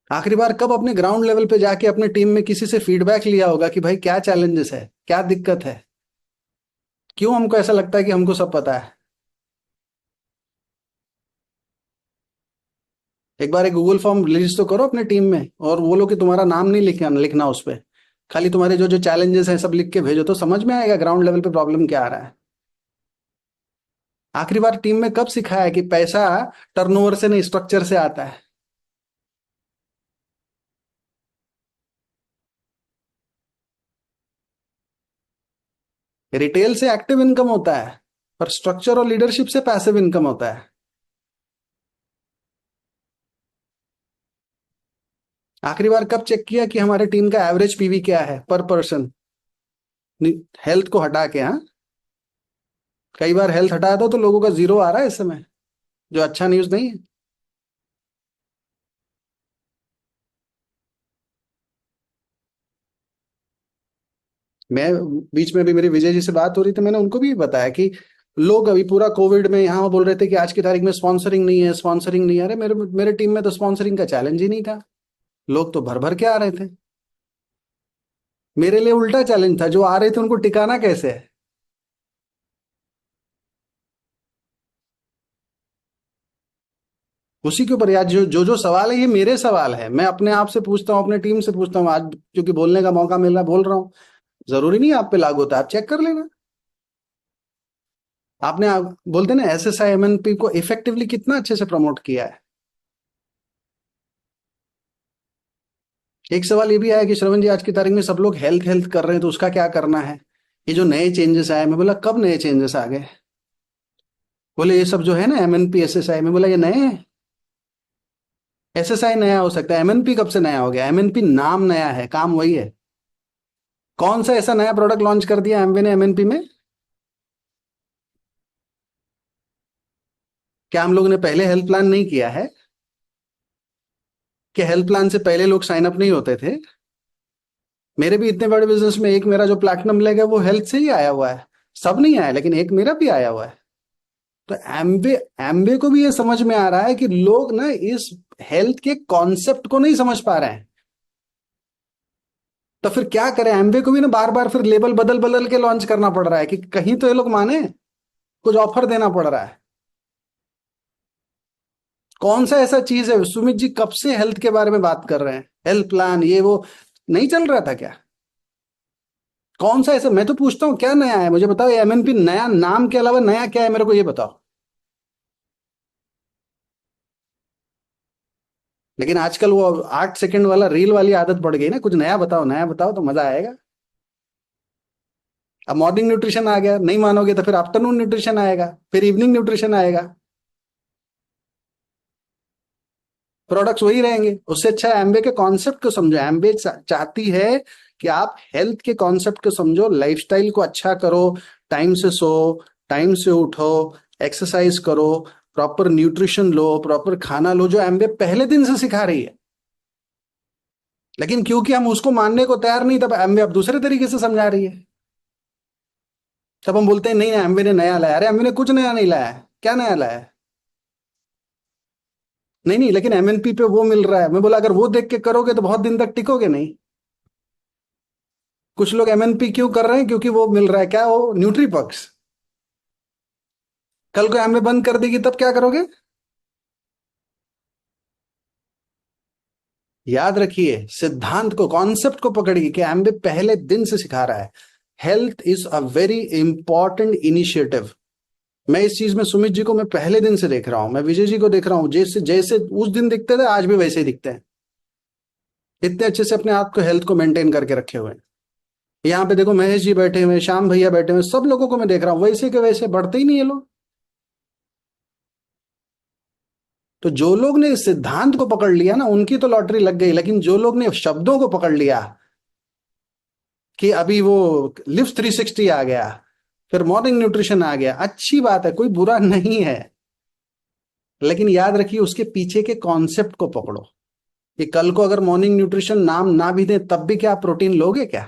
आखिरी बार कब अपने ग्राउंड लेवल पे जाके अपने टीम में किसी से फीडबैक लिया होगा कि भाई क्या चैलेंजेस है, क्या दिक्कत है, क्यों हमको ऐसा लगता है कि हमको सब पता है? एक बार एक गूगल फॉर्म रिलीज तो करो अपने टीम में और बोलो कि तुम्हारा नाम नहीं लिखना लिखना उस पे, खाली तुम्हारे जो जो चैलेंजेस हैं सब लिख के भेजो, तो समझ में आएगा ग्राउंड लेवल पे प्रॉब्लम क्या आ रहा है। आखिरी बार टीम में कब सिखाया है कि पैसा टर्नओवर से नहीं स्ट्रक्चर से आता है? रिटेल से एक्टिव इनकम होता है। पर स्ट्रक्चर और लीडरशिप से पैसिव इनकम होता है। आखिरी बार कब चेक किया कि हमारे टीम का एवरेज पीवी क्या है पर पर्सन, हेल्थ को हटा के? हाँ, कई बार हेल्थ हटाया था तो लोगों का जीरो आ रहा है इस समय, जो अच्छा न्यूज नहीं है। मैं बीच में भी मेरी विजय जी से बात हो रही थी, मैंने उनको भी बताया कि लोग अभी पूरा कोविड में यहाँ बोल रहे थे कि आज की तारीख में स्पॉन्सरिंग नहीं है, स्पॉन्सरिंग नहीं है। अरे मेरे मेरे टीम में तो स्पॉन्सरिंग का चैलेंज ही नहीं था, लोग तो भर भर के आ रहे थे। मेरे लिए उल्टा चैलेंज था, जो आ रहे थे उनको टिकाना कैसे है। उसी के ऊपर यार, जो जो जो सवाल है ये मेरे सवाल है, मैं अपने आप से पूछता हूँ, अपने टीम से पूछता हूँ। आज क्योंकि बोलने का मौका मिल रहा, बोल रहा हूँ। जरूरी नहीं आप पे लागू होता है, आप चेक कर लेना। आपने आप बोलते ना एसएसआई एमएनपी को इफेक्टिवली कितना अच्छे से प्रमोट किया है। एक सवाल ये भी आया कि श्रवण जी आज की तारीख में सब लोग हेल्थ हेल्थ कर रहे हैं तो उसका क्या करना है, ये जो नए चेंजेस आए। मैं बोला कब नए चेंजेस आ गए? बोले ये सब जो है ना एमएनपी एसएसआई। में बोला ये नए हैं? एसएसआई नया हो सकता है, एमएनपी कब से नया हो गया? एमएनपी नाम नया है, काम वही है। कौन सा ऐसा नया प्रोडक्ट लॉन्च कर दिया एमवे ने एमएनपी में? क्या हम लोगों ने पहले हेल्थ प्लान नहीं किया है? कि हेल्थ प्लान से पहले लोग साइन अप नहीं होते थे? मेरे भी इतने बड़े बिजनेस में एक मेरा जो प्लैटिनम लेग है वो हेल्थ से ही आया हुआ है। सब नहीं आया लेकिन एक मेरा भी आया हुआ है। तो एमवे एमवे को भी ये समझ में आ रहा है कि लोग ना इस हेल्थ के कॉन्सेप्ट को नहीं समझ पा रहे हैं। तो फिर क्या करें, एमवे को भी ना बार बार फिर लेबल बदल बदल के लॉन्च करना पड़ रहा है कि कहीं तो ये लोग माने, कुछ ऑफर देना पड़ रहा है। कौन सा ऐसा चीज है? सुमित जी कब से हेल्थ के बारे में बात कर रहे हैं, हेल्थ प्लान ये वो नहीं चल रहा था क्या? कौन सा ऐसा, मैं तो पूछता हूँ क्या नया है मुझे बताओ। एमएनपी नया नाम के अलावा नया क्या है मेरे को ये बताओ। लेकिन आजकल वो 8 सेकंड वाला रील वाली आदत पड़ गई ना, कुछ नया बताओ नया बताओ तो मजा आएगा। अब मॉर्निंग न्यूट्रिशन आ गया, नहीं मानोगे तो फिर आफ्टरनून न्यूट्रिशन आएगा, फिर इवनिंग न्यूट्रिशन आएगा। प्रोडक्ट्स वही रहेंगे। उससे अच्छा एम्बे के कॉन्सेप्ट को समझो। एम्बे चाहती है कि आप हेल्थ के कॉन्सेप्ट को समझो, लाइफस्टाइल को अच्छा करो, टाइम से सो, टाइम से उठो, एक्सरसाइज करो, प्रॉपर न्यूट्रिशन लो, प्रॉपर खाना लो, जो एम्बे पहले दिन से सिखा रही है। लेकिन क्योंकि हम उसको मानने को तैयार नहीं, तब एम्बे अब दूसरे तरीके से समझा रही है। तब हम बोलते हैं नहीं ना एम्बे ने नया लाया। अरे एम्बे ने कुछ नया नहीं लाया है, क्या नया लाया है? नहीं नहीं, लेकिन एमएनपी पे वो मिल रहा है। मैं बोला अगर वो देख के करोगे तो बहुत दिन तक टिकोगे नहीं। कुछ लोग एमएनपी क्यों कर रहे हैं? क्योंकि वो मिल रहा है, क्या वो न्यूट्रीपक्स। कल को एमए बंद कर देगी तब क्या करोगे? याद रखिए सिद्धांत को, कॉन्सेप्ट को पकड़िए कि एमबे पहले दिन से सिखा रहा है health is a very important initiative. मैं इस चीज में सुमित जी को मैं पहले दिन से देख रहा हूं, मैं विजय जी को देख रहा हूं, जैसे जैसे उस दिन दिखते थे आज भी वैसे ही दिखते हैं। इतने अच्छे से अपने आप को हेल्थ को मेंटेन करके रखे हुए हैं। यहाँ पे देखो महेश जी बैठे हुए हैं, श्याम भैया बैठे हुए हैं, सब लोगों को मैं देख रहा हूँ वैसे के वैसे, बढ़ते ही नहीं ये लोग। तो जो लोग ने इस सिद्धांत को पकड़ लिया ना उनकी तो लॉटरी लग गई, लेकिन जो लोग ने शब्दों को पकड़ लिया कि अभी वो लिफ्ट 360 आ गया, फिर मॉर्निंग न्यूट्रिशन आ गया, अच्छी बात है, कोई बुरा नहीं है। लेकिन याद रखिए उसके पीछे के कॉन्सेप्ट को पकड़ो कि कल को अगर मॉर्निंग न्यूट्रिशन नाम ना भी दे तब भी क्या आप प्रोटीन लोगे क्या?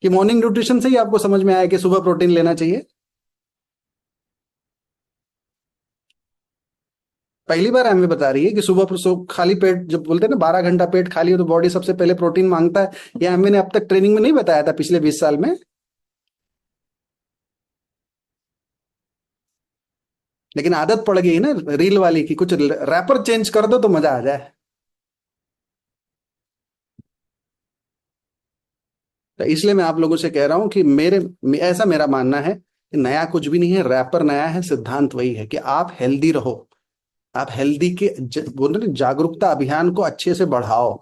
कि मॉर्निंग न्यूट्रिशन से ही आपको समझ में आया कि सुबह प्रोटीन लेना चाहिए? पहली बार हमें बता रही है कि सुबह खाली पेट, जब बोलते हैं ना 12 घंटा पेट खाली हो तो बॉडी सबसे पहले प्रोटीन मांगता है। यह हमें ने अब तक ट्रेनिंग में नहीं बताया था पिछले 20 साल में। लेकिन आदत पड़ गई ना रील वाली की, कुछ रैपर चेंज कर दो तो मजा आ जाए। तो इसलिए मैं आप लोगों से कह रहा हूं कि ऐसा मेरा मानना है कि नया कुछ भी नहीं है, रैपर नया है, सिद्धांत वही है कि आप हेल्दी रहो। आप हेल्दी के बोल रहे जागरूकता अभियान को अच्छे से बढ़ाओ।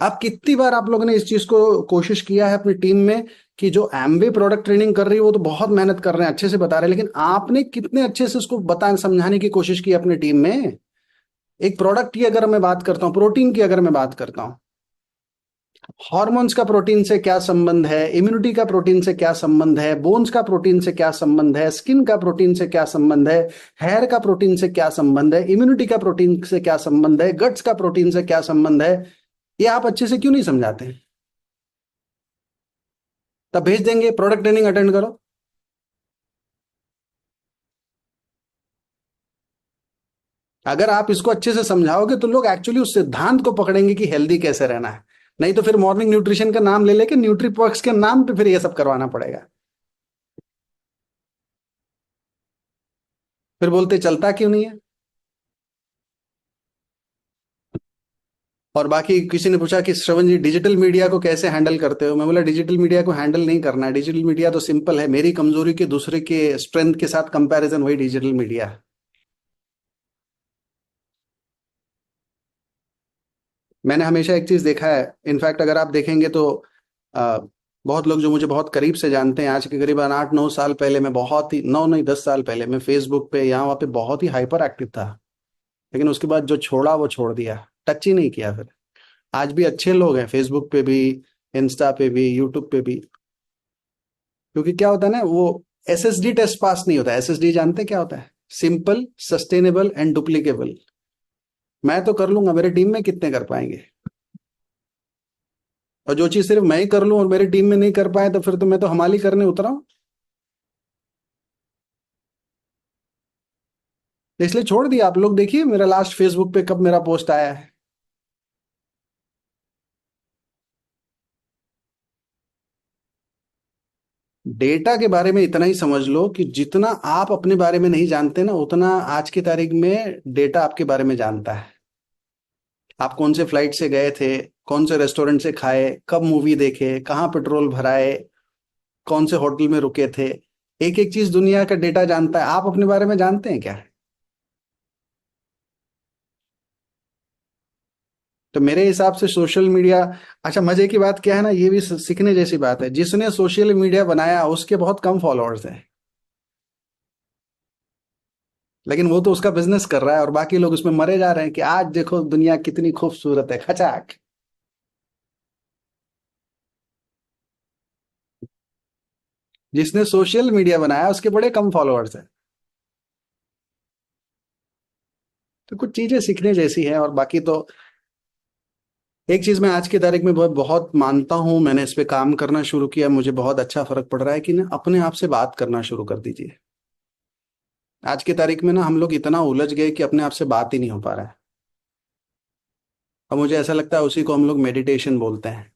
आप कितनी बार आप लोगों ने इस चीज को कोशिश किया है अपनी टीम में कि जो एमवे प्रोडक्ट ट्रेनिंग कर रही है वो तो बहुत मेहनत कर रहे हैं, अच्छे से बता रहे हैं, लेकिन आपने कितने अच्छे से उसको बता समझाने की कोशिश की अपनी टीम में। एक प्रोडक्ट की अगर मैं बात करता हूँ, प्रोटीन की अगर मैं बात करता हूँ, हॉर्मोन्स का प्रोटीन से क्या संबंध है, इम्यूनिटी का प्रोटीन से क्या संबंध है, बोन्स का प्रोटीन से क्या संबंध है, स्किन का प्रोटीन से क्या संबंध है, हेयर का प्रोटीन से क्या संबंध है, इम्यूनिटी का प्रोटीन से क्या संबंध है, गट्स का प्रोटीन से क्या संबंध है, ये आप अच्छे से क्यों नहीं समझाते हैं? तब भेज देंगे प्रोडक्ट ट्रेनिंग अटेंड करो। अगर आप इसको अच्छे से समझाओगे तो लोग एक्चुअली उस सिद्धांत को पकड़ेंगे कि हेल्दी कैसे रहना है। नहीं तो फिर मॉर्निंग न्यूट्रिशन का नाम ले लेके न्यूट्री पर्क्स के नाम पे फिर ये सब करवाना पड़ेगा। फिर बोलते चलता क्यों नहीं है। और बाकी किसी ने पूछा कि श्रवण जी डिजिटल मीडिया को कैसे हैंडल करते हो। मैं बोला डिजिटल मीडिया को हैंडल नहीं करना है, डिजिटल मीडिया तो सिंपल है, मेरी कमजोरी के दूसरे के स्ट्रेंथ के साथ कंपैरिजन वही डिजिटल मीडिया है। मैंने हमेशा एक चीज देखा है, इनफैक्ट अगर आप देखेंगे तो आ, बहुत लोग जो मुझे बहुत करीब से जानते हैं, आज के करीबन 8-9 साल पहले मैं बहुत ही, 9 नहीं 10 साल पहले मैं फेसबुक पे यहाँ वहाँ पे बहुत ही हाइपर एक्टिव था, लेकिन उसके बाद जो छोड़ा वो छोड़ दिया, टच ही नहीं किया फिर। आज भी अच्छे लोग हैं फेसबुक पे भी, इंस्टा पे भी, यूट्यूब पे भी। क्योंकि क्या होता है ना, वो एसएसडी टेस्ट पास नहीं होता। एसएसडी जानते हैं क्या होता है? Simple, sustainable and duplicable. मैं तो कर लूंगा, मेरे टीम में कितने कर पाएंगे? और जो चीज सिर्फ मैं ही कर लूं और मेरी टीम में नहीं कर पाए तो फिर तो मैं तो हमाली करने उतरा हूं। इसलिए छोड़ दिया। आप लोग देखिए मेरा लास्ट फेसबुक पे कब मेरा पोस्ट आया है। डेटा के बारे में इतना ही समझ लो कि जितना आप अपने बारे में नहीं जानते ना, उतना आज की तारीख में डेटा आपके बारे में जानता है। आप कौन से फ्लाइट से गए थे, कौन से रेस्टोरेंट से खाए, कब मूवी देखे, कहाँ पेट्रोल भराए, कौन से होटल में रुके थे, एक एक चीज दुनिया का डेटा जानता है। आप अपने बारे में जानते हैं क्या? तो मेरे हिसाब से सोशल मीडिया, अच्छा मजे की बात क्या है ना, ये भी सीखने जैसी बात है, जिसने सोशल मीडिया बनाया उसके बहुत कम फॉलोअर्स हैं, लेकिन वो तो उसका बिजनेस कर रहा है और बाकी लोग उसमें मरे जा रहे हैं कि आज देखो दुनिया कितनी खूबसूरत है, खचाक। जिसने सोशल मीडिया बनाया उसके बड़े कम फॉलोअर्स हैं। तो कुछ चीजें सीखने जैसी है। और बाकी तो एक चीज मैं आज की तारीख में बहुत बहुत मानता हूं, मैंने इस पे काम करना शुरू किया, मुझे बहुत अच्छा फर्क पड़ रहा है कि ना अपने आप से बात करना शुरू कर दीजिए। आज की तारीख में ना हम लोग इतना उलझ गए कि अपने आप से बात ही नहीं हो पा रहा है। और मुझे ऐसा लगता है उसी को हम लोग मेडिटेशन बोलते हैं।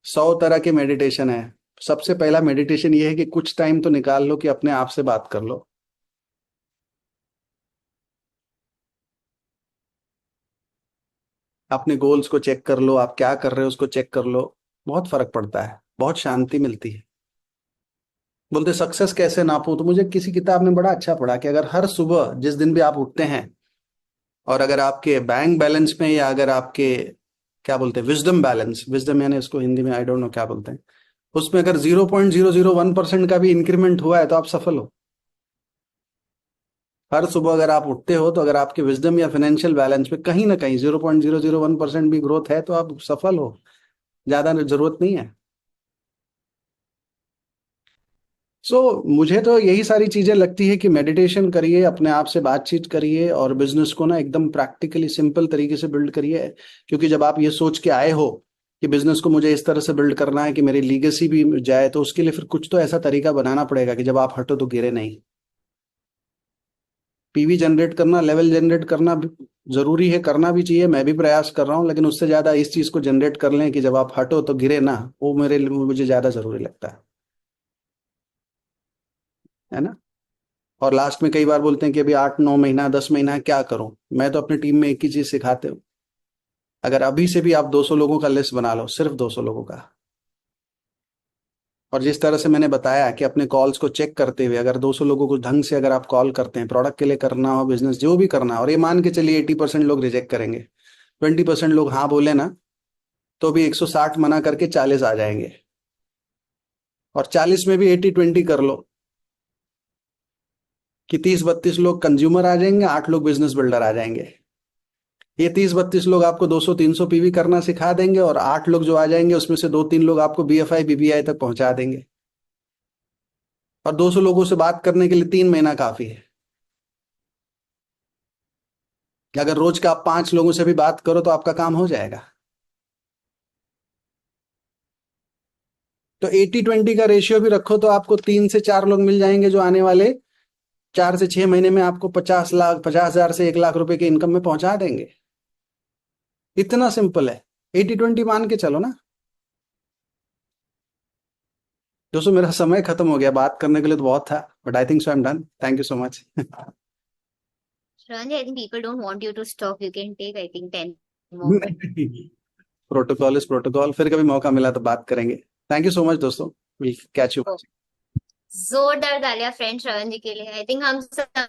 100 तरह के मेडिटेशन है। सबसे पहला मेडिटेशन ये है कि कुछ टाइम तो निकाल लो कि अपने आप से बात कर लो। अपने गोल्स को चेक कर लो, आप क्या कर रहे हो उसको चेक कर लो। बहुत फर्क पड़ता है, बहुत शांति मिलती है। बोलते सक्सेस कैसे नापो, तो मुझे किसी किताब में बड़ा अच्छा पढ़ा कि अगर हर सुबह जिस दिन भी आप उठते हैं और अगर आपके बैंक बैलेंस में या अगर आपके क्या बोलते हैं विजडम बैलेंस, विजडम यानी इसको हिंदी में आई डोंट नो क्या बोलते हैं, उसमें अगर 0.001% का भी इंक्रीमेंट हुआ है तो आप सफल हो। हर सुबह अगर आप उठते हो तो अगर आपके विजडम या फाइनेंशियल बैलेंस में कहीं ना कहीं 0.001% भी ग्रोथ है तो आप सफल हो। ज्यादा जरूरत नहीं है। मुझे तो यही सारी चीजें लगती है कि मेडिटेशन करिए, अपने आप से बातचीत करिए और बिजनेस को ना एकदम प्रैक्टिकली सिंपल तरीके से बिल्ड करिए। क्योंकि जब आप ये सोच के आए हो कि बिजनेस को मुझे इस तरह से बिल्ड करना है कि मेरी लीगेसी भी जाए, तो उसके लिए फिर कुछ तो ऐसा तरीका बनाना पड़ेगा कि जब आप हटो तो गिरे नहीं। पीवी जनरेट करना, लेवल जनरेट करना जरूरी है, करना भी चाहिए, मैं भी प्रयास कर रहा हूँ, लेकिन उससे ज्यादा इस चीज को जनरेट कर लें कि जब आप हटो तो गिरे ना, वो मेरे लिए मुझे ज्यादा जरूरी लगता है ना। और लास्ट में कई बार बोलते हैं कि अभी 8-9 महीना 10 महीना क्या करूं। मैं तो अपनी टीम में एक ही चीज सिखाते हूँ, अगर अभी से भी आप 200 लोगों का लिस्ट बना लो, सिर्फ 200 लोगों का, और जिस तरह से मैंने बताया कि अपने कॉल्स को चेक करते हुए अगर 200 लोगों को ढंग से अगर आप कॉल करते हैं, प्रोडक्ट के लिए करना हो, बिजनेस जो भी करना हो, और ये मान के चलिए 80% लोग रिजेक्ट करेंगे, 20% लोग हाँ बोले ना, तो भी 160 मना करके 40 आ जाएंगे। और 40 में भी 80-20 कर लो कि 30-32 लोग कंज्यूमर आ जाएंगे, 8 लोग बिजनेस बिल्डर आ जाएंगे। ये 30-32 लोग आपको 200-300 पीवी करना सिखा देंगे, और 8 लोग जो आ जाएंगे उसमें से 2-3 लोग आपको बीएफआई बीबीआई तक पहुंचा देंगे। और 200 लोगों से बात करने के लिए 3 महीना काफी है। अगर रोज का आप 5 लोगों से भी बात करो तो आपका काम हो जाएगा। तो 80-20 का रेशियो भी रखो तो आपको 3 से 4 लोग मिल जाएंगे जो आने वाले 4 से 6 महीने में आपको 50 लाख, 50,000 से 1 लाख रुपए के इनकम में पहुंचा देंगे। इतना सिंपल है। 80-20 मान के चलो ना। दोस्तों, मेरा समय खत्म हो गया, बात करने के लिए तो बहुत था, but I think so I am done. Thank you so much. Shravan ji, I think people don't want you to stop. You can take, I think, 10 more minutes. Protocol is protocol, फिर कभी मौका मिला तो बात करेंगे। Thank you so much दोस्तों, will catch you. जोरदार तालियां फ्रेंड श्रवण जी के लिए। आई थिंक हम सब,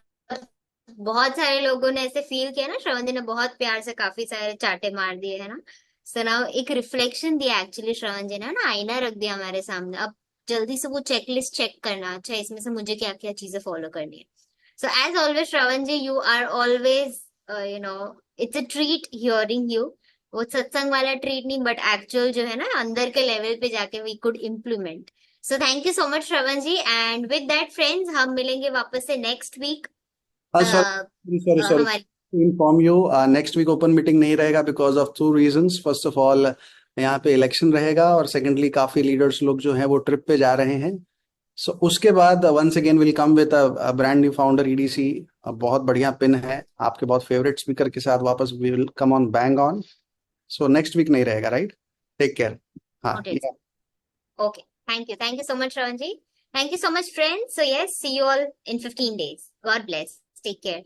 बहुत सारे लोगों ने ऐसे फील किया ना, श्रवण जी ने बहुत प्यार से काफी सारे चाटे मार दिए है ना। सो नाउ एक रिफ्लेक्शन दिया एक्चुअली श्रवण जी ने ना, आईना रख दिया हमारे सामने। अब जल्दी से वो चेकलिस्ट चेक करना, अच्छा इसमें से मुझे क्या क्या चीजें फॉलो करनी है। So as always Shravan ji, you are always, you know, it's a treat hearing you. वो सत्संग वाला ट्रीट नहीं, बट एक्चुअल जो है ना अंदर के लेवल पे जाके we could implement. So thank you so much Shravan ji, and with that friends हम मिलेंगे वापस से next week. Sorry sorry sorry, हमारी inform you, next week open meeting नहीं रहेगा because of 2 reasons. First of all, यहाँ पे इलेक्शन रहेगा, और सेकेंडली काफी लीडर्स लोग जो हैं वो ट्रिप पे जा रहे हैं। सो उसके बाद once again will come with a brand new founder EDC. बहुत बढ़िया पिन है आपके बहुत फेवरेट स्पीकर के साथ, वापस we will come on bang on. So next week नहीं रहेगा, राइट? Take care. हाँ, noted. Okay, thank you so much Shravan ji. Thank you so much friends. So yes, see you all in 15 days. God bless. Take care.